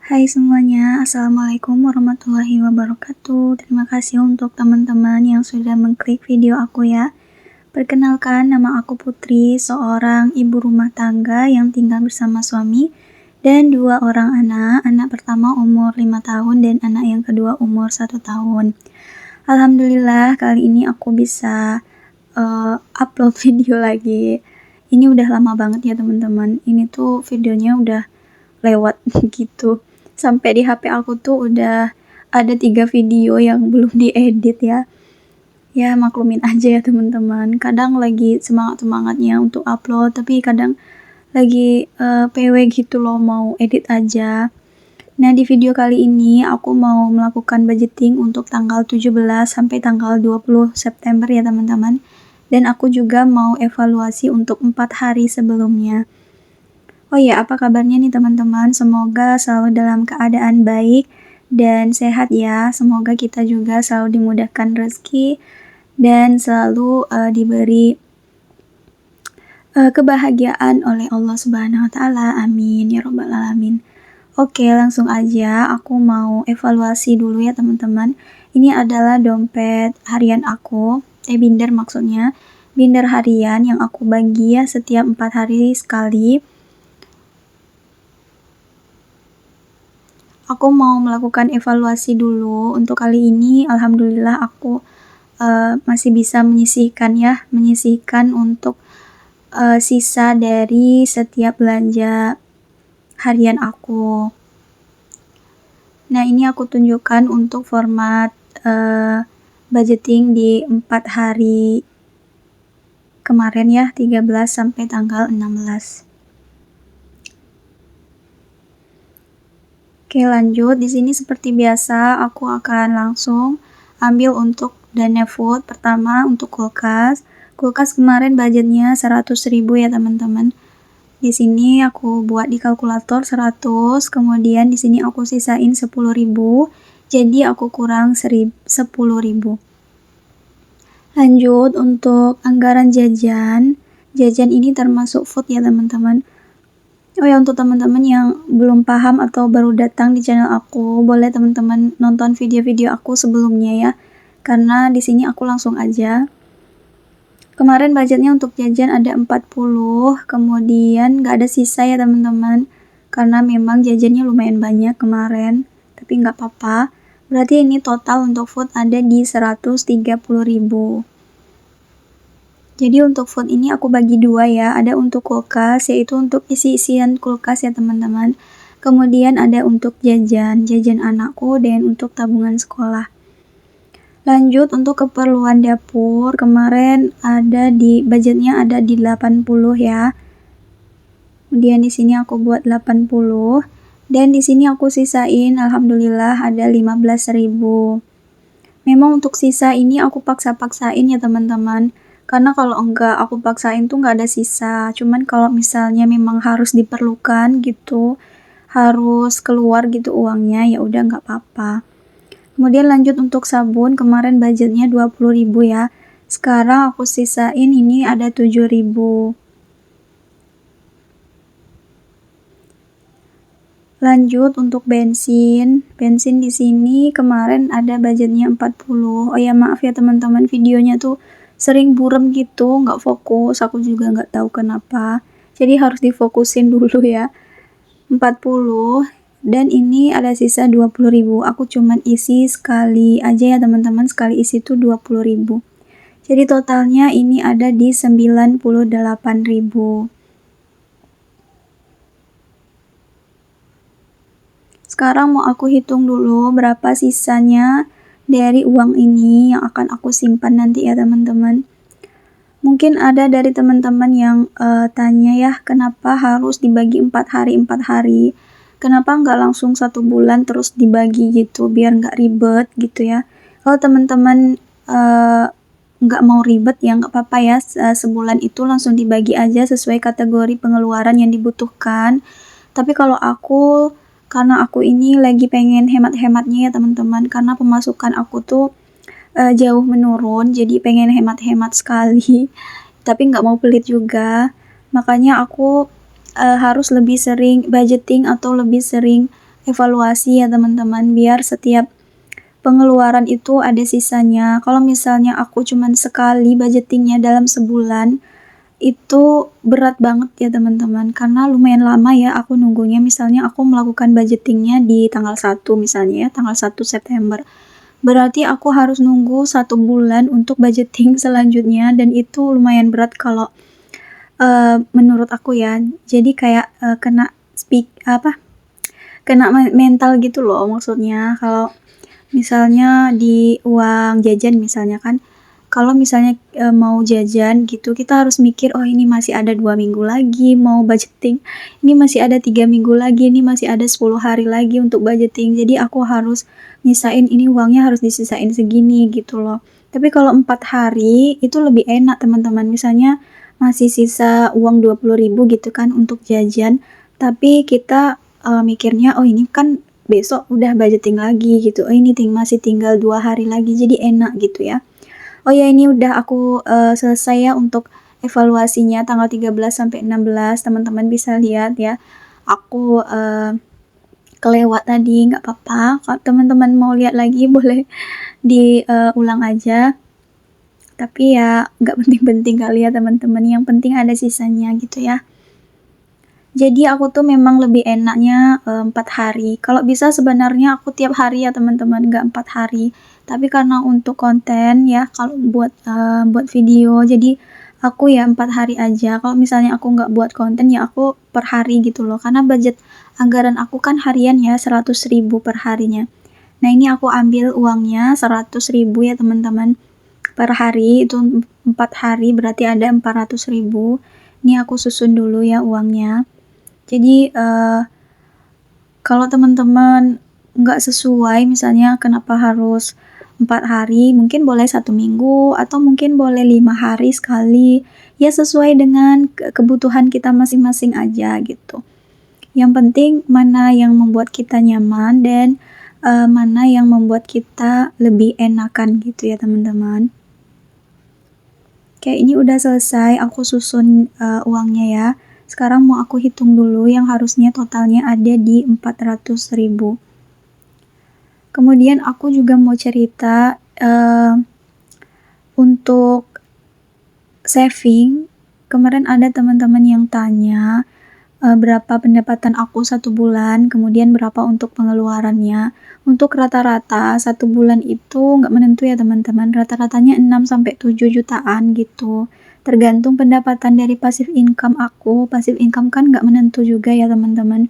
Hai semuanya, Assalamualaikum warahmatullahi wabarakatuh. Terima kasih untuk teman-teman yang sudah mengklik video aku ya. Perkenalkan, nama aku Putri, seorang ibu rumah tangga yang tinggal bersama suami dan 2 orang anak. Anak pertama umur 5 tahun dan anak yang kedua umur 1 tahun. Alhamdulillah kali ini aku bisa upload video lagi. Ini udah lama banget ya teman-teman. Ini tuh videonya udah lewat gitu. Sampai di HP aku tuh udah ada 3 video yang belum diedit ya. Ya maklumin aja ya teman-teman. Kadang lagi semangat-semangatnya untuk upload, tapi kadang lagi PW gitu loh, mau edit aja. Nah, di video kali ini aku mau melakukan budgeting untuk tanggal 17 sampai tanggal 20 September ya teman-teman. Dan aku juga mau evaluasi untuk 4 hari sebelumnya. Oh ya, apa kabarnya nih teman-teman? Semoga selalu dalam keadaan baik dan sehat ya. Semoga kita juga selalu dimudahkan rezeki dan selalu diberi kebahagiaan oleh Allah Subhanahu wa taala. Amin ya rabbal alamin. Oke, langsung aja aku mau evaluasi dulu ya teman-teman. Ini adalah dompet harian aku, binder maksudnya. Binder harian yang aku bagi ya setiap 4 hari sekali. Aku mau melakukan evaluasi dulu. Untuk kali ini alhamdulillah aku masih bisa menyisihkan untuk sisa dari setiap belanja harian aku. Nah, ini aku tunjukkan untuk format budgeting di 4 hari kemarin ya, 13 sampai tanggal 16. Oke, lanjut. Di sini seperti biasa aku akan langsung ambil untuk dana food. Pertama untuk kulkas. Kulkas kemarin budgetnya 100.000 ya teman-teman. Di sini aku buat di kalkulator 100, kemudian di sini aku sisain 10.000. Jadi aku kurang 10.000. Lanjut untuk anggaran jajan. Jajan ini termasuk food ya teman-teman. Oh ya, untuk teman-teman yang belum paham atau baru datang di channel aku, boleh teman-teman nonton video-video aku sebelumnya ya. Karena di sini aku langsung aja. Kemarin budgetnya untuk jajan ada 40, kemudian gak ada sisa ya teman-teman. Karena memang jajannya lumayan banyak kemarin, tapi gak apa-apa. Berarti ini total untuk food ada di 130.000. Jadi untuk food ini aku bagi 2 ya, ada untuk kulkas, yaitu untuk isi-isian kulkas ya teman-teman. Kemudian ada untuk jajan anakku dan untuk tabungan sekolah. Lanjut untuk keperluan dapur, kemarin budgetnya ada di 80 ya. Kemudian di sini aku buat 80 dan di sini aku sisain alhamdulillah ada 15.000. Memang untuk sisa ini aku paksa-paksain ya teman-teman. Karena kalau enggak aku paksain tuh enggak ada sisa. Cuman kalau misalnya memang harus diperlukan gitu, harus keluar gitu uangnya, ya udah enggak apa-apa. Kemudian lanjut untuk sabun, kemarin budgetnya 20.000 ya. Sekarang aku sisain ini ada 7.000. Lanjut untuk bensin. Bensin di sini kemarin ada budgetnya 40. Oh ya, maaf ya teman-teman, videonya tuh sering burem gitu, nggak fokus. Aku juga nggak tahu kenapa. Jadi harus difokusin dulu ya. 40 dan ini ada sisa 20.000. Aku cuman isi sekali aja ya teman-teman. Sekali isi tuh 20.000. Jadi totalnya ini ada di 98.000. Sekarang mau aku hitung dulu berapa sisanya dari uang ini yang akan aku simpan nanti ya teman-teman. Mungkin ada dari teman-teman yang tanya ya, kenapa harus dibagi 4 hari? Kenapa nggak langsung 1 bulan terus dibagi gitu, biar nggak ribet gitu ya. Kalau teman-teman nggak mau ribet ya nggak apa-apa ya, sebulan itu langsung dibagi aja sesuai kategori pengeluaran yang dibutuhkan. Tapi kalau karena aku ini lagi pengen hemat-hematnya ya teman-teman, karena pemasukan aku tuh jauh menurun, jadi pengen hemat-hemat sekali. Tapi nggak mau pelit juga, makanya aku harus lebih sering budgeting atau lebih sering evaluasi ya teman-teman, biar setiap pengeluaran itu ada sisanya. Kalau misalnya aku cuman sekali budgetingnya dalam sebulan, itu berat banget ya teman-teman, karena lumayan lama ya aku nunggunya. Misalnya aku melakukan budgetingnya di tanggal 1 misalnya ya, tanggal 1 September. Berarti aku harus nunggu 1 bulan untuk budgeting selanjutnya, dan itu lumayan berat kalau menurut aku ya. Jadi kayak kena mental gitu loh, maksudnya kalau misalnya di uang jajan misalnya kan, kalau misalnya mau jajan gitu, kita harus mikir, oh ini masih ada 2 minggu lagi mau budgeting, ini masih ada 3 minggu lagi, ini masih ada 10 hari lagi untuk budgeting, jadi aku harus nyisain, ini uangnya harus disisain segini gitu loh. Tapi kalau 4 hari itu lebih enak teman-teman, misalnya masih sisa uang 20.000 gitu kan untuk jajan, tapi kita mikirnya, oh ini kan besok udah budgeting lagi gitu, oh ini masih tinggal 2 hari lagi, jadi enak gitu ya. Oh ya, ini udah aku selesai ya untuk evaluasinya tanggal 13 sampai 16, teman-teman bisa lihat ya. Aku kelewat tadi, nggak apa-apa. Kalau teman-teman mau lihat lagi boleh diulang aja. Tapi ya nggak penting-penting kali ya teman-teman, yang penting ada sisanya gitu ya. Jadi aku tuh memang lebih enaknya 4 hari. Kalau bisa sebenarnya aku tiap hari ya teman-teman, nggak 4 hari. Tapi karena untuk konten ya, kalau buat video, jadi aku ya 4 hari aja. Kalau misalnya aku nggak buat konten ya aku per hari gitu loh. Karena budget anggaran aku kan harian ya, 100.000 per harinya. Nah ini aku ambil uangnya 100.000 ya teman-teman. Per hari itu 4 hari berarti ada 400.000. Ini aku susun dulu ya uangnya. Jadi kalau teman-teman nggak sesuai, misalnya kenapa harus 4 hari, mungkin boleh 1 minggu, atau mungkin boleh 5 hari sekali, ya sesuai dengan kebutuhan kita masing-masing aja gitu. Yang penting mana yang membuat kita nyaman, dan mana yang membuat kita lebih enakan gitu ya teman-teman. Oke, ini udah selesai, aku susun uangnya ya. Sekarang mau aku hitung dulu yang harusnya totalnya ada di 400.000. Kemudian aku juga mau cerita untuk saving. Kemarin ada teman-teman yang tanya berapa pendapatan aku 1 bulan, kemudian berapa untuk pengeluarannya. Untuk rata-rata 1 bulan itu nggak menentu ya teman-teman, rata-ratanya 6-7 jutaan gitu. Tergantung pendapatan dari passive income aku. Passive income kan nggak menentu juga ya teman-teman.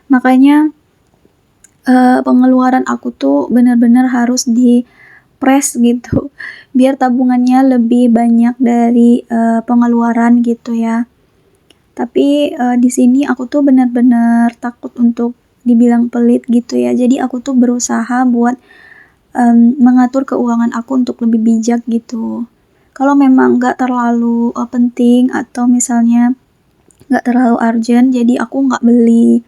Makanya pengeluaran aku tuh benar-benar harus di press gitu, biar tabungannya lebih banyak dari pengeluaran gitu ya. Tapi di sini aku tuh benar-benar takut untuk dibilang pelit gitu ya. Jadi aku tuh berusaha buat mengatur keuangan aku untuk lebih bijak gitu. Kalau memang nggak terlalu penting, atau misalnya nggak terlalu urgent, jadi aku nggak beli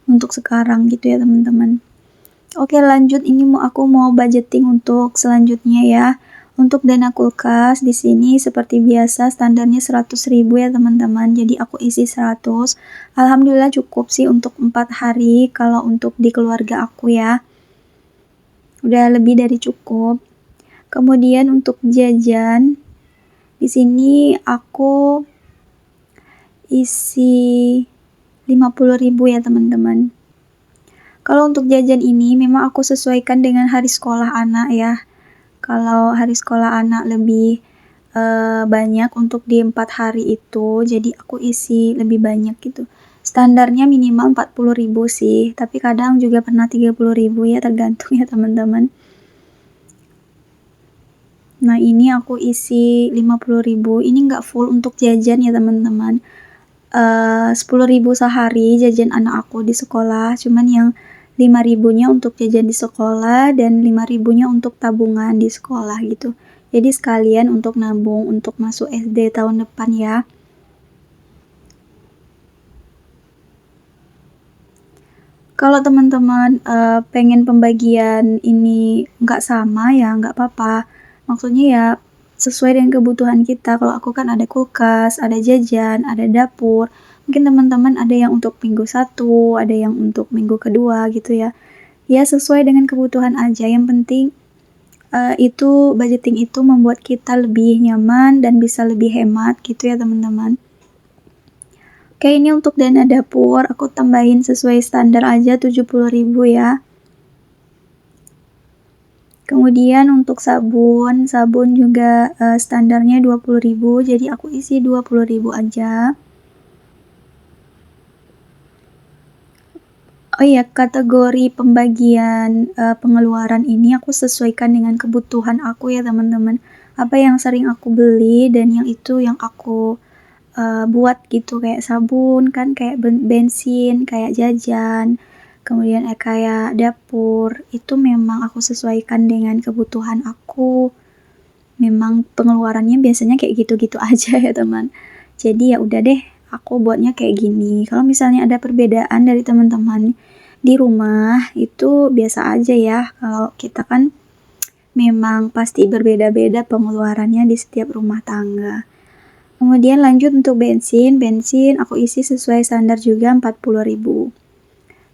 untuk sekarang gitu ya teman-teman. Oke, lanjut, ini aku mau budgeting untuk selanjutnya ya. Untuk dana kulkas di sini seperti biasa standarnya 100.000 ya teman-teman. Jadi aku isi 100. Alhamdulillah cukup sih untuk 4 hari kalau untuk di keluarga aku ya. Udah lebih dari cukup. Kemudian untuk jajan di sini aku isi 50.000 ya teman-teman. Kalau untuk jajan ini memang aku sesuaikan dengan hari sekolah anak ya. Kalau hari sekolah anak lebih banyak untuk di 4 hari itu, jadi aku isi lebih banyak gitu. Standarnya minimal 40.000 sih, tapi kadang juga pernah 30.000 ya, tergantung ya teman-teman. Nah ini aku isi 50.000, ini nggak full untuk jajan ya teman-teman. 10.000 sehari jajan anak aku di sekolah, cuman yang 5.000-nya untuk jajan di sekolah dan 5.000-nya untuk tabungan di sekolah gitu. Jadi sekalian untuk nabung untuk masuk SD tahun depan ya. Kalau teman-teman pengen pembagian ini nggak sama ya nggak apa-apa. Maksudnya ya sesuai dengan kebutuhan kita. Kalau aku kan ada kulkas, ada jajan, ada dapur. Mungkin teman-teman ada yang untuk minggu 1, ada yang untuk minggu kedua gitu ya. Ya sesuai dengan kebutuhan aja. Yang penting itu budgeting itu membuat kita lebih nyaman dan bisa lebih hemat gitu ya teman-teman. Oke, ini untuk dana dapur aku tambahin sesuai standar aja 70.000 ya. Kemudian untuk sabun juga standarnya 20.000, jadi aku isi 20.000 aja. Oh iya, kategori pembagian pengeluaran ini aku sesuaikan dengan kebutuhan aku ya teman-teman. Apa yang sering aku beli dan yang itu yang aku buat gitu, kayak sabun kan, kayak bensin, kayak jajan, kemudian kayak dapur, itu memang aku sesuaikan dengan kebutuhan aku. Memang pengeluarannya biasanya kayak gitu-gitu aja ya teman. Jadi ya udah deh, aku buatnya kayak gini. Kalau misalnya ada perbedaan dari teman-teman di rumah itu biasa aja ya. Kalau kita kan memang pasti berbeda-beda pengeluarannya di setiap rumah tangga. Kemudian lanjut untuk bensin aku isi sesuai standar juga 40.000.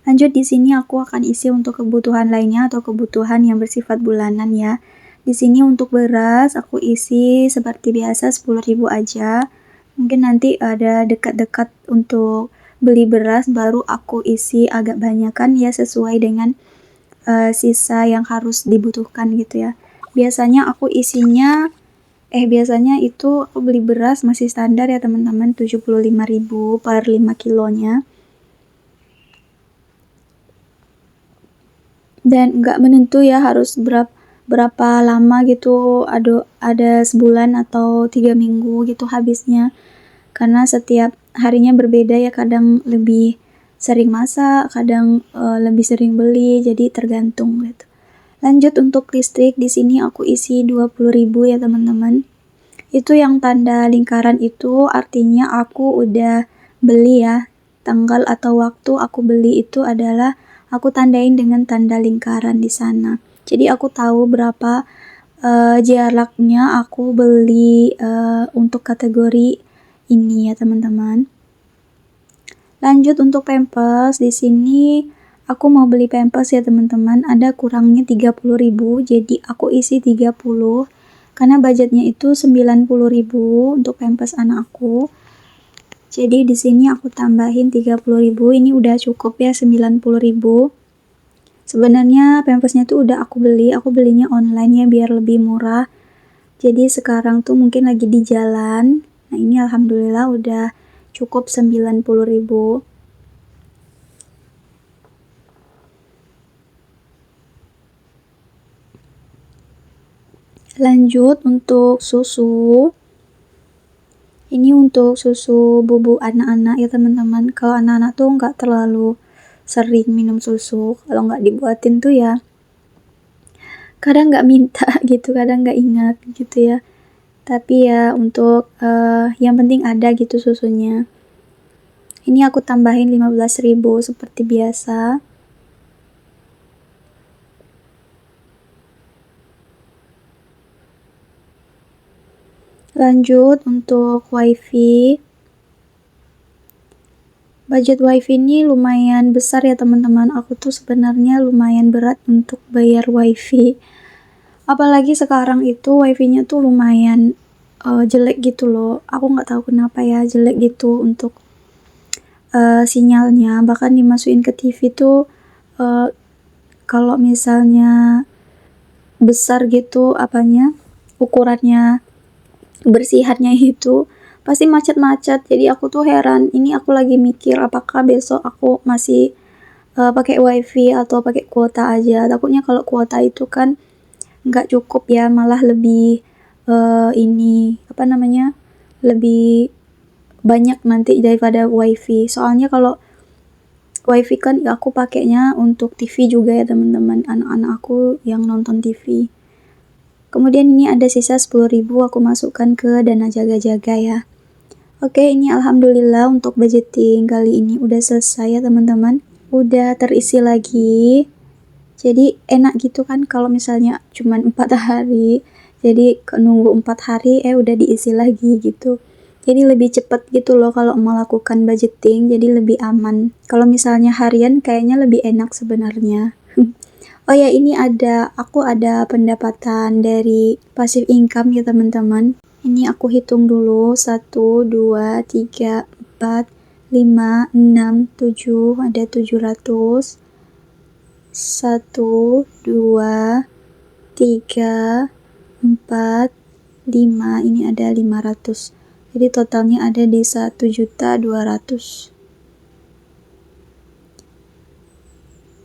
Lanjut di sini aku akan isi untuk kebutuhan lainnya atau kebutuhan yang bersifat bulanan ya. Di sini untuk beras aku isi seperti biasa 10.000 aja. Mungkin nanti ada dekat-dekat untuk beli beras baru aku isi agak banyakan ya sesuai dengan sisa yang harus dibutuhkan gitu ya. Biasanya itu aku beli beras masih standar ya teman-teman, 75.000 per 5 kilonya. Dan nggak menentu ya harus berapa lama gitu, ada sebulan atau 3 minggu gitu habisnya. Karena setiap harinya berbeda ya, kadang lebih sering masak, kadang lebih sering beli, jadi tergantung gitu. Lanjut untuk listrik, di sini aku isi 20.000 ya teman-teman. Itu yang tanda lingkaran itu artinya aku udah beli ya. Tanggal atau waktu aku beli itu adalah aku tandain dengan tanda lingkaran di sana. Jadi aku tahu berapa jaraknya aku beli untuk kategori ini ya teman-teman. Lanjut untuk pampers, di sini aku mau beli pampers ya teman-teman, ada kurangnya 30.000, jadi aku isi 30 karena budgetnya itu 90.000 untuk pampers anak aku. Jadi di sini aku tambahin 30.000, ini udah cukup ya 90.000. Sebenarnya pampersnya tuh udah aku belinya online ya biar lebih murah. Jadi sekarang tuh mungkin lagi di jalan. Nah ini alhamdulillah udah cukup 90.000. Lanjut untuk susu. Ini untuk susu bubuk anak-anak ya teman-teman. Kalau anak-anak tuh nggak terlalu sering minum susu. Kalau nggak dibuatin tuh ya kadang nggak minta gitu, kadang nggak ingat gitu ya. Tapi ya untuk yang penting ada gitu susunya. Ini aku tambahin 15.000 seperti biasa. Lanjut untuk wifi. Budget wifi ini lumayan besar ya teman-teman. Aku tuh sebenarnya lumayan berat untuk bayar wifi. Apalagi sekarang itu wifi-nya tuh lumayan jelek gitu loh. Aku nggak tahu kenapa ya jelek gitu untuk sinyalnya. Bahkan dimasukin ke TV tuh kalau misalnya besar gitu ukurannya, bersihannya itu pasti macet-macet. Jadi aku tuh heran, ini aku lagi mikir apakah besok aku masih pakai wifi atau pakai kuota aja. Takutnya kalau kuota itu kan nggak cukup ya, malah lebih lebih banyak nanti daripada wifi. Soalnya kalau wifi kan aku pakainya untuk TV juga ya teman-teman, anak-anak aku yang nonton TV. Kemudian ini ada sisa 10.000 aku masukkan ke dana jaga-jaga ya. Oke, ini alhamdulillah untuk budgeting kali ini udah selesai ya teman-teman. Udah terisi lagi. Jadi enak gitu kan kalau misalnya cuman 4 hari. Jadi nunggu 4 hari udah diisi lagi gitu. Jadi lebih cepat gitu loh kalau melakukan budgeting, jadi lebih aman. Kalau misalnya harian kayaknya lebih enak sebenarnya. Oh ya, ini aku ada pendapatan dari passive income ya teman-teman. Ini aku hitung dulu, 1, 2, 3, 4, 5, 6, 7, ada 700. 1, 2, 3, 4, 5, ini ada 500. Jadi totalnya ada di 1.200.000.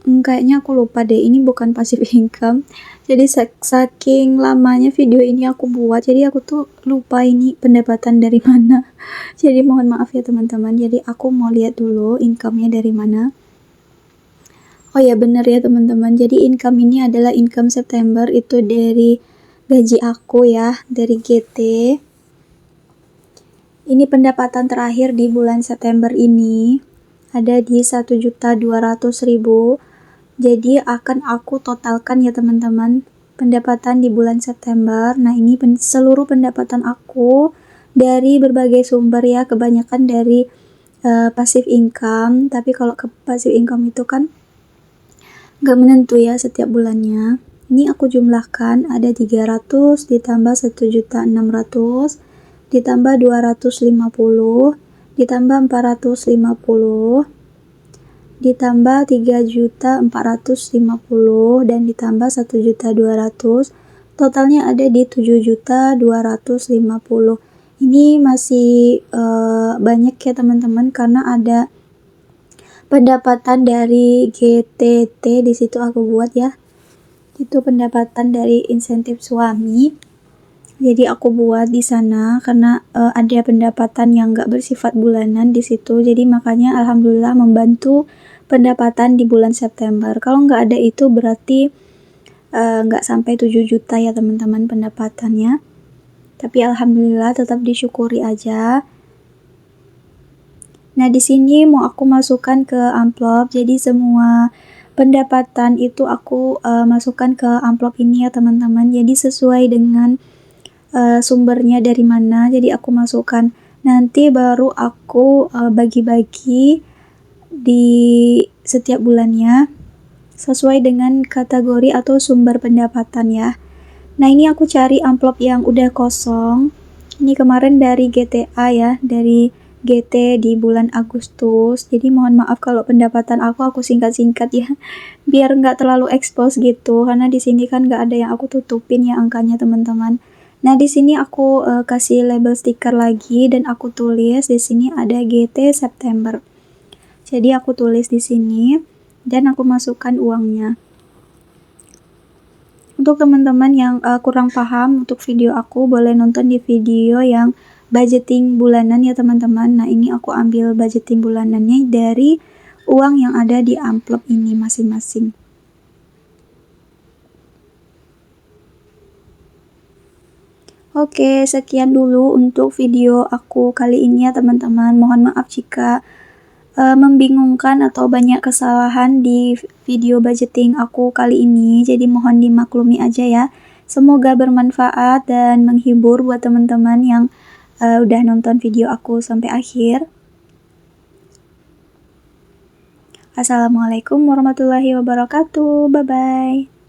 Kayaknya aku lupa deh, ini bukan passive income. Jadi saking lamanya video ini aku buat, jadi aku tuh lupa ini pendapatan dari mana. Jadi mohon maaf ya teman-teman. Jadi aku mau lihat dulu income-nya dari mana. Oh ya bener ya teman-teman, jadi income ini adalah income September, itu dari gaji aku ya, dari GT. Ini pendapatan terakhir di bulan September ini, ada di 1.200.000. Jadi akan aku totalkan ya teman-teman, pendapatan di bulan September. Nah ini seluruh pendapatan aku dari berbagai sumber ya, kebanyakan dari passive income, tapi kalau ke passive income itu kan gak menentu ya setiap bulannya. Ini aku jumlahkan, ada 300 ditambah 1.600.000 ditambah 250 ditambah 450 ditambah 3.450 dan ditambah 1.200.000, totalnya ada di 7.250.000. Ini masih banyak ya teman-teman, karena ada pendapatan dari GTT di situ aku buat ya. Itu pendapatan dari insentif suami. Jadi aku buat di sana karena ada pendapatan yang nggak bersifat bulanan di situ. Jadi makanya alhamdulillah membantu pendapatan di bulan September. Kalau nggak ada itu berarti nggak sampai 7 juta ya teman-teman pendapatannya. Tapi alhamdulillah tetap disyukuri aja. Nah, di sini mau aku masukkan ke amplop. Jadi semua pendapatan itu aku masukkan ke amplop ini ya teman-teman. Jadi sesuai dengan sumbernya dari mana. Jadi aku masukkan. Nanti baru aku bagi-bagi di setiap bulannya sesuai dengan kategori atau sumber pendapatan ya. Nah, ini aku cari amplop yang udah kosong. Ini kemarin dari GTA ya, dari GT di bulan Agustus. Jadi mohon maaf kalau pendapatan aku singkat-singkat ya, biar nggak terlalu expose gitu. Karena di sini kan nggak ada yang aku tutupin ya angkanya teman-teman. Nah di sini aku kasih label stiker lagi dan aku tulis di sini ada GT September. Jadi aku tulis di sini dan aku masukkan uangnya. Untuk teman-teman yang kurang paham untuk video aku, boleh nonton di video yang budgeting bulanan ya teman-teman. Nah ini aku ambil budgeting bulanannya dari uang yang ada di amplop ini masing-masing. Oke, sekian dulu untuk video aku kali ini ya teman-teman. Mohon maaf jika membingungkan atau banyak kesalahan di video budgeting aku kali ini, jadi mohon dimaklumi aja ya. Semoga bermanfaat dan menghibur buat teman-teman yang udah nonton video aku sampai akhir. Assalamualaikum warahmatullahi wabarakatuh. Bye bye.